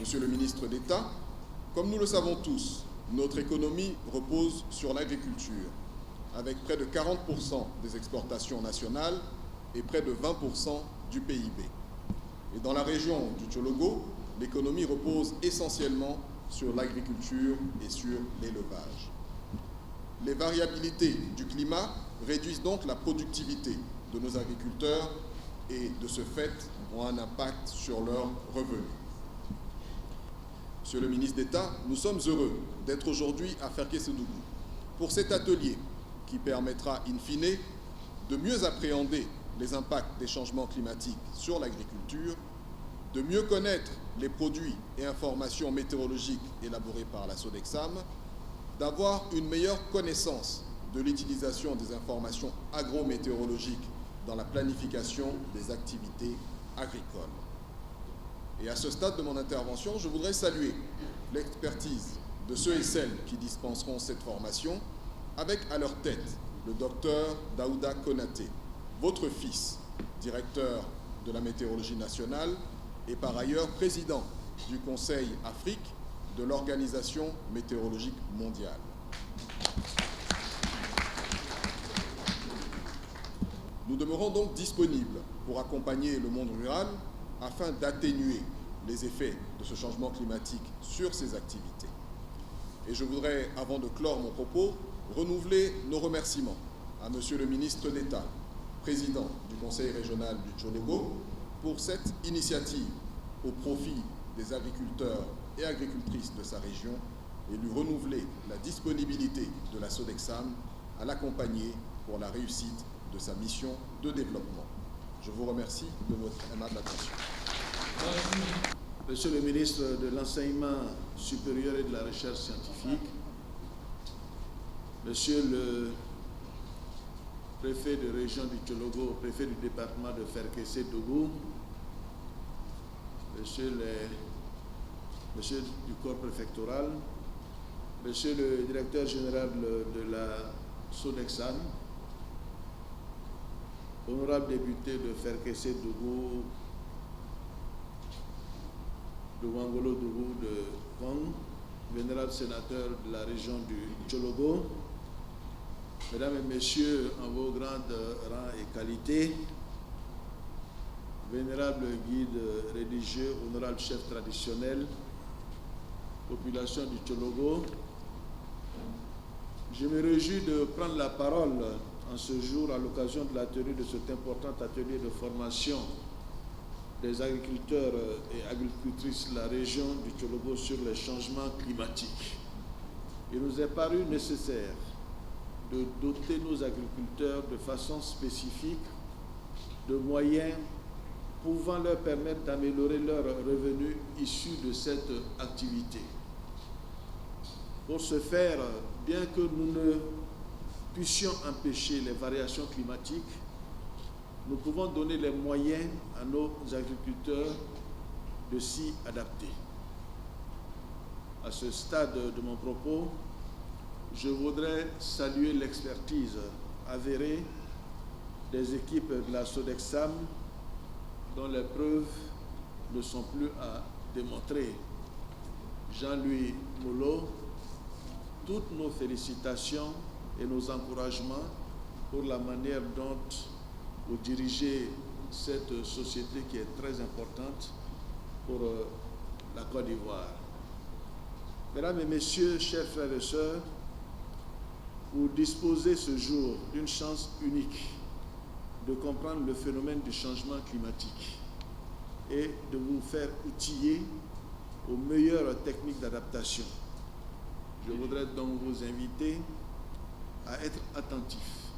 Monsieur le ministre d'État, comme nous le savons tous, notre économie repose sur l'agriculture, avec près de 40% des exportations nationales et près de 20% du PIB. Et dans la région du Tchologo, l'économie repose essentiellement sur l'agriculture et sur l'élevage. Les variabilités du climat réduisent donc la productivité de nos agriculteurs et, de ce fait, ont un impact sur leurs revenus. Monsieur le ministre d'État, nous sommes heureux d'être aujourd'hui à Ferkessédougou pour cet atelier qui permettra, in fine, de mieux appréhender les impacts des changements climatiques sur l'agriculture, de mieux connaître les produits et informations météorologiques élaborés par la Sodexam, d'avoir une meilleure connaissance de l'utilisation des informations agrométéorologiques dans la planification des activités agricoles. Et à ce stade de mon intervention, je voudrais saluer l'expertise de ceux et celles qui dispenseront cette formation, avec à leur tête le docteur Daouda Konaté, votre fils, directeur de la météorologie nationale et par ailleurs président du Conseil Afrique de l'Organisation météorologique mondiale. Nous demeurons donc disponibles pour accompagner le monde rural afin d'atténuer les effets de ce changement climatique sur ses activités. Et je voudrais, avant de clore mon propos, renouveler nos remerciements à Monsieur le ministre d'État, président du Conseil régional du Tchologo, pour cette initiative au profit des agriculteurs et agricultrices de sa région et lui renouveler la disponibilité de la Sodexam à l'accompagner pour la réussite de sa mission de développement. Je vous remercie de votre aimable attention. Monsieur le ministre de l'Enseignement supérieur et de la Recherche scientifique, Monsieur le préfet de région du Tchologo, préfet du département de Ferkessédougou, Monsieur du corps préfectoral, Monsieur le directeur général de la Sodexam, honorable député de Ferkessédougou, de Wangolo-Dougou de Kong, vénérable sénateur de la région du Tchologo, Mesdames et Messieurs, en vos grandes rangs et qualités, vénérable guide religieux, honorable chef traditionnel, population du Tchologo, je me réjouis de prendre la parole en ce jour à l'occasion de la tenue de cet important atelier de formation des agriculteurs et agricultrices de la région du Tchologo sur les changements climatiques. Il nous est paru nécessaire de doter nos agriculteurs de façon spécifique de moyens pouvant leur permettre d'améliorer leurs revenus issus de cette activité. Pour ce faire, bien que nous ne puissions empêcher les variations climatiques, nous pouvons donner les moyens à nos agriculteurs de s'y adapter. À ce stade de mon propos, je voudrais saluer l'expertise avérée des équipes de la Sodexam dont les preuves ne sont plus à démontrer. Jean-Louis Moulot, toutes nos félicitations et nos encouragements pour la manière dont vous dirigez cette société qui est très importante pour la Côte d'Ivoire. Mesdames et Messieurs, chers frères et sœurs, vous disposez ce jour d'une chance unique de comprendre le phénomène du changement climatique et de vous faire outiller aux meilleures techniques d'adaptation. Je voudrais donc vous inviter à être attentifs,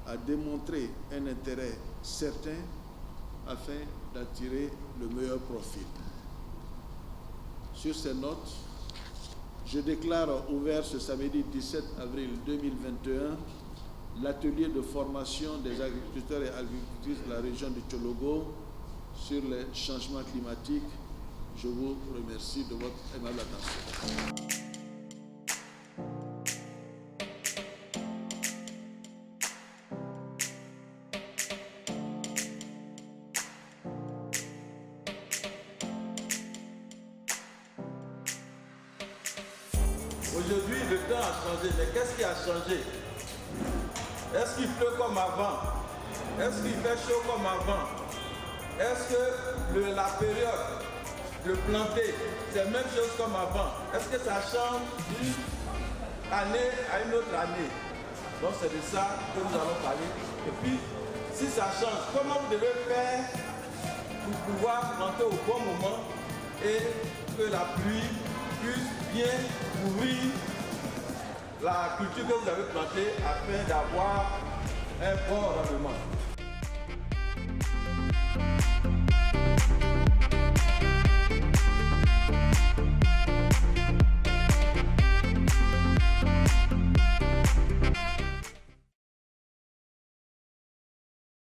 à démontrer un intérêt certain afin d'attirer le meilleur profit. Sur ces notes, je déclare ouvert ce samedi 17 avril 2021 l'atelier de formation des agriculteurs et agricultrices de la région du Tchologo sur les changements climatiques. Je vous remercie de votre aimable attention. Aujourd'hui, le temps a changé, mais qu'est-ce qui a changé? Est-ce qu'il pleut comme avant? Est-ce qu'il fait chaud comme avant? Est-ce que la période de planter, c'est la même chose comme avant? Est-ce que ça change d'une année à une autre année? Donc c'est de ça que nous allons parler. Et puis, si ça change, comment vous devez faire pour pouvoir planter au bon moment et que la pluie puisse bien couvrir la culture que vous avez plantée afin d'avoir un bon rendement.